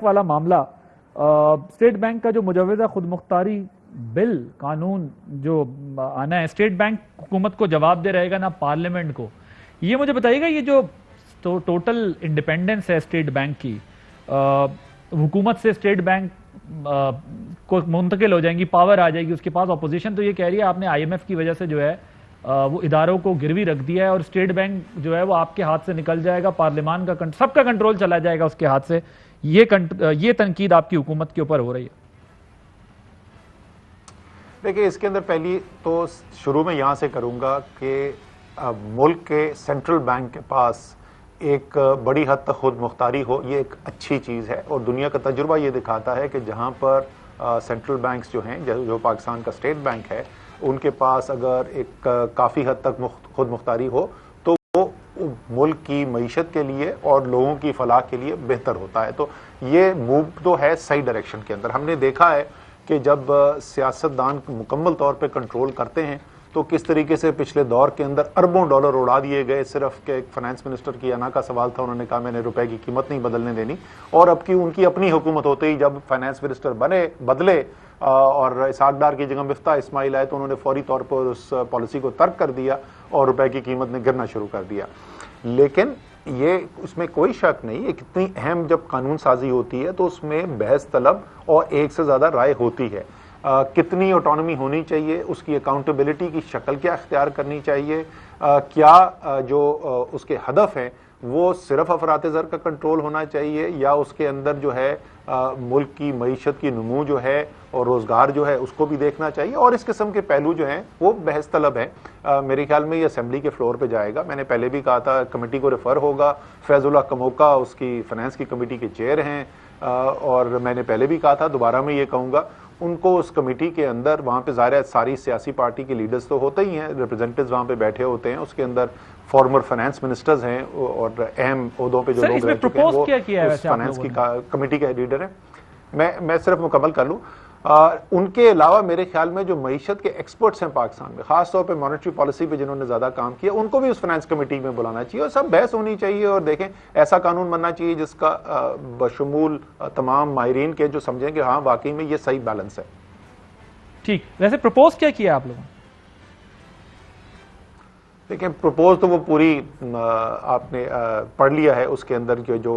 والا معاملہ، state bank کا جو مجوزہ خود مختاری بل قانون جو آنا ہے، اسٹیٹ بینک حکومت کو جواب دے رہے گا نہ پارلیمنٹ کو. یہ مجھے بتائیے گا، یہ جو ٹوٹل انڈیپینڈنس ہے اسٹیٹ بینک کی، حکومت سے اسٹیٹ بینک کو منتقل ہو جائیں گی، پاور آ جائے گی اس کے پاس. اپوزیشن تو یہ کہہ رہی ہے آپ نے آئی ایم ایف کی وجہ سے جو ہے وہ اداروں کو گروی رکھ دیا ہے اور اسٹیٹ بینک جو ہے وہ آپ کے ہاتھ سے نکل جائے گا، پارلیمان کا سب کا کنٹرول چلا جائے گا اس کے ہاتھ سے. یہ تنقید آپ کی حکومت کے اوپر ہو رہی ہے. دیکھیں، اس کے اندر پہلی تو شروع میں یہاں سے کروں گا کہ ملک کے سینٹرل بینک کے پاس ایک بڑی حد تک خود مختاری ہو، یہ ایک اچھی چیز ہے. اور دنیا کا تجربہ یہ دکھاتا ہے کہ جہاں پر سینٹرل بینکس جو ہیں، جو پاکستان کا اسٹیٹ بینک ہے، ان کے پاس اگر ایک کافی حد تک خود مختاری ہو تو وہ ملک کی معیشت کے لیے اور لوگوں کی فلاح کے لیے بہتر ہوتا ہے. تو یہ موو تو ہے صحیح ڈائریکشن کے اندر. ہم نے دیکھا ہے کہ جب سیاستدان مکمل طور پہ کنٹرول کرتے ہیں تو کس طریقے سے پچھلے دور کے اندر اربوں ڈالر اڑا دیے گئے صرف کہ ایک فائنانس منسٹر کی انا کا سوال تھا، انہوں نے کہا میں نے روپے کی قیمت نہیں بدلنے دینی. اور اب کی ان کی اپنی حکومت ہوتے ہی جب فائنانس منسٹر بدلے اور اسحاق ڈار کی جگہ مفتاح اسماعیل آئے تو انہوں نے فوری طور پر اس پالیسی کو ترک کر دیا اور روپے کی قیمت نے گرنا شروع کر دیا. لیکن یہ اس میں کوئی شک نہیں، ایک اتنی اہم جب قانون سازی ہوتی ہے تو اس میں بحث طلب اور ایک سے زیادہ رائے ہوتی ہے. کتنی آٹونومی ہونی چاہیے، اس کی اکاؤنٹیبلٹی کی شکل کیا اختیار کرنی چاہیے، کیا جو اس کے ہدف ہیں وہ صرف افراط زر کا کنٹرول ہونا چاہیے یا اس کے اندر جو ہے ملک کی معیشت کی نمو جو ہے اور روزگار جو ہے اس کو بھی دیکھنا چاہیے. اور اس قسم کے پہلو جو ہیں وہ بحث طلب ہیں. میرے خیال میں یہ اسمبلی کے فلور پہ جائے گا. میں نے پہلے بھی کہا تھا کمیٹی کو ریفر ہوگا. فیض اللہ کموکا اس کی فائنانس کی کمیٹی کے چیئر ہیں اور میں نے پہلے بھی کہا تھا، دوبارہ میں یہ کہوں گا، ان کو اس کمیٹی کے اندر وہاں پہ ظاہر ہے ساری سیاسی پارٹی کے لیڈرز تو ہوتے ہی ہیں، ریپرزینٹیوز وہاں پہ بیٹھے ہوتے ہیں. اس کے اندر فارمر فائنانس منسٹرز ہیں اور اہم عہدوں پہ جو لوگ رہ چکے ہیں وہ اس فائنانس کی کمیٹی کے لیڈر ہیں. میں صرف مکمل کر لوں، ان کے علاوہ میرے خیال میں جو معیشت کے ایکسپرٹس ہیں پاکستان میں، خاص طور پہ مانیٹری پالیسی پہ جنہوں نے زیادہ کام کیا، ان کو بھی اس فائنانس کمیٹی میں بلانا چاہیے اور سب بحث ہونی چاہیے. اور دیکھیں ایسا قانون بننا چاہیے جس کا بشمول تمام ماہرین کے جو سمجھیں کہ ہاں واقعی میں یہ صحیح بیلنس ہے. ٹھیک، ویسے پروپوز کیا آپ لوگوں؟ دیکھیں پروپوز تو وہ پوری آپ نے پڑھ لیا ہے، اس کے اندر جو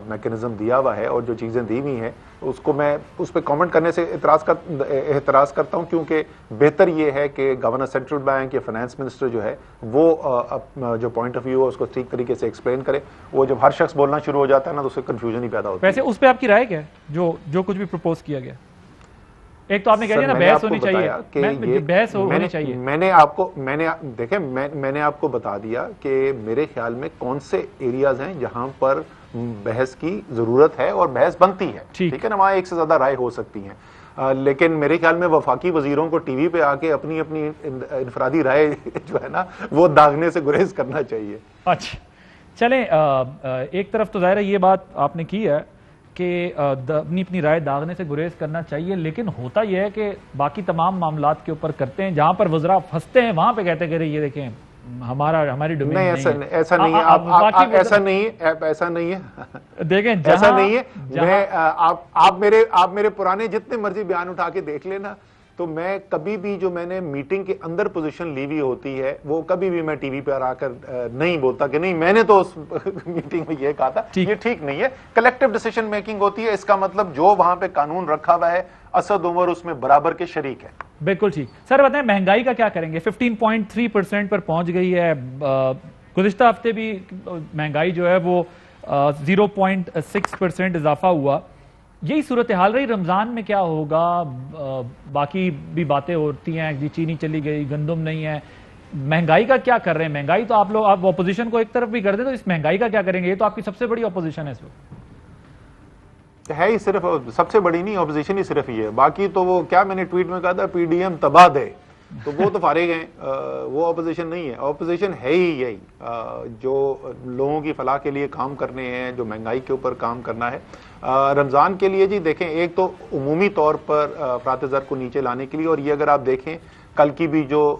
میکنزم دیا ہوا ہے اور جو چیزیں دی ہوئی ہیں اس کو میں اس پہ کامنٹ کرنے سے اعتراض کرتا ہوں، کیونکہ بہتر یہ ہے کہ گورنر سینٹرل بینک یا فائنانس منسٹر جو ہے وہ جو پوائنٹ آف ویو ہے اس کو ٹھیک طریقے سے ایکسپلین کرے. وہ جب ہر شخص بولنا شروع ہو جاتا ہے نا تو اس سے کنفیوژن ہی پیدا ہوتا ہے. ویسے اس پہ آپ کی رائے کیا ہے جو کچھ بھی پروپوز کیا گیا؟ ایک تو آپ نے کہہ دیا نا بحث ہونی چاہیے، بحث ہونی چاہیے. میں نے آپ کو بتا دیا کہ میرے خیال میں کون سے ایریاز ہیں جہاں پر بحث کی ضرورت ہے اور بحث بنتی ہے. ٹھیک ہے نا، وہاں ایک سے زیادہ رائے ہو سکتی ہیں، لیکن میرے خیال میں وفاقی وزیروں کو ٹی وی پہ آ کے اپنی انفرادی رائے جو ہے نا وہ داغنے سے گریز کرنا چاہیے. اچھا چلیں، ایک طرف تو ظاہر ہے یہ بات آپ نے کی ہے کہ اپنی رائے داغنے سے گریز کرنا چاہیے، لیکن ہوتا یہ ہے کہ باقی تمام معاملات کے اوپر کرتے ہیں، جہاں پر وزراء پھنستے ہیں وہاں پہ کہتے کہ یہ دیکھیں ہماری ڈومین نہیں ہے. ایسا نہیں ہے، ایسا نہیں ہے، دیکھیں ایسا نہیں ہے. آپ میرے پرانے جتنے مرضی بیان اٹھا کے دیکھ لینا، تو میں کبھی بھی جو میں نے میٹنگ کے اندر پوزیشن لی ہوئی ہوتی ہے وہ کبھی بھی میں ٹی وی پہ آ کر نہیں بولتا کہ نہیں میں نے تو اس میٹنگ میں یہ کہا تھا. یہ ٹھیک نہیں ہے. کلیکٹیو ڈیسیژن میکنگ ہوتی ہے، اس کا مطلب جو وہاں پہ قانون رکھا ہوا ہے اسد عمر اس میں برابر کے شریک ہے. بالکل ٹھیک. سر بتائیں مہنگائی کا کیا کریں گے؟ 15.3% پر پہنچ گئی ہے. گزشتہ ہفتے بھی مہنگائی جو ہے وہ 0.6% اضافہ ہوا. یہی صورتحال رہی رمضان میں کیا ہوگا؟ باقی بھی باتیں ہوتی ہیں، جی چینی چلی گئی، گندم نہیں ہے. مہنگائی کا کیا کر رہے ہیں؟ مہنگائی تو آپ اپوزیشن کو ایک طرف بھی کر دیں، تو اس مہنگائی کا کیا کریں گے؟ یہ تو آپ کی سب سے بڑی اپوزیشن ہے اس وقت. ہے ہی صرف سب سے بڑی نہیں، اپوزیشن ہی صرف یہ ہے. باقی تو وہ کیا میں نے ٹویٹ میں کہا تھا پی ڈی ایم تباہ دے، تو وہ تو فارغ ہیں، وہ اپوزیشن نہیں ہے. اپوزیشن ہے ہی یہی جو لوگوں کی فلاح کے لیے کام کرنے ہیں، جو مہنگائی کے اوپر کام کرنا ہے. رمضان کے لیے جی دیکھیں، ایک تو عمومی طور پر افراط زر کو نیچے لانے کے لیے، اور یہ اگر آپ دیکھیں کل کی بھی جو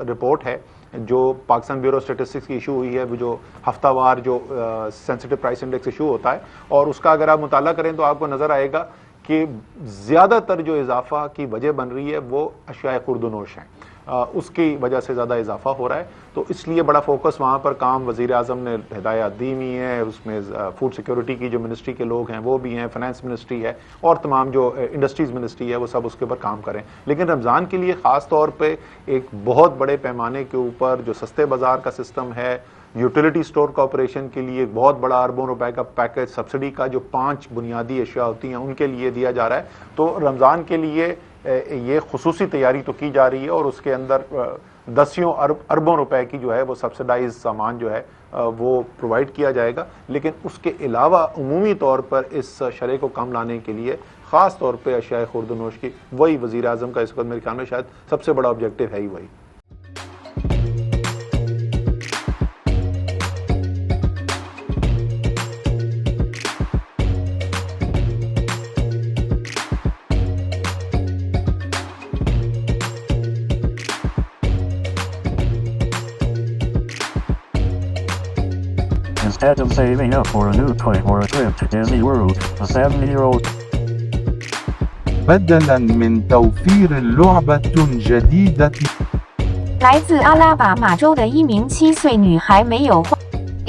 رپورٹ ہے جو پاکستان بیورو اسٹیٹسٹکس کی ایشو ہوئی ہے، وہ جو ہفتہ وار جو سینسٹیو پرائس انڈیکس ایشو ہوتا ہے، اور اس کا اگر آپ مطالعہ کریں تو آپ کو نظر آئے گا کہ زیادہ تر جو اضافہ کی وجہ بن رہی ہے وہ اشیاء خورد و نوش ہیں، اس کی وجہ سے زیادہ اضافہ ہو رہا ہے. تو اس لیے بڑا فوکس وہاں پر کام وزیر اعظم نے ہدایات دی ہوئی ہیں. اس میں فوڈ سیکیورٹی کی جو منسٹری کے لوگ ہیں وہ بھی ہیں، فائنانس منسٹری ہے، اور تمام جو انڈسٹریز منسٹری ہے وہ سب اس کے اوپر کام کریں. لیکن رمضان کے لیے خاص طور پہ ایک بہت بڑے پیمانے کے اوپر جو سستے بازار کا سسٹم ہے، یوٹیلیٹی سٹور کارپوریشن کے لیے ایک بہت بڑا اربوں روپے کا پیکج سبسڈی کا جو 5 بنیادی اشیاء ہوتی ہیں ان کے لیے دیا جا رہا ہے. تو رمضان کے لیے یہ خصوصی تیاری تو کی جا رہی ہے، اور اس کے اندر دسیوں اربوں روپے کی جو ہے وہ سبسڈائز سامان جو ہے وہ پرووائڈ کیا جائے گا. لیکن اس کے علاوہ عمومی طور پر اس شرح کو کم لانے کے لیے خاص طور پہ اشیاء خورد و نوش کی وہی وزیر اعظم کا اس وقت میرے خیال میں شاید سب سے بڑا آبجیکٹو ہے ہی وہی. Instead of saving up for a new toy or a trip to Disney World, a 7-year-old بدلاً من توفير لعبة جديدة 来自阿拉巴马州的一名7岁女孩没有花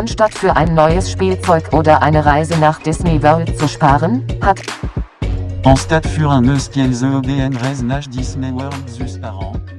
Anstatt für ein neues Spielzeug oder eine Reise nach Disney World zu sparen, hat En stade für un eus kiels EODN Reise nach Disney World zus par an.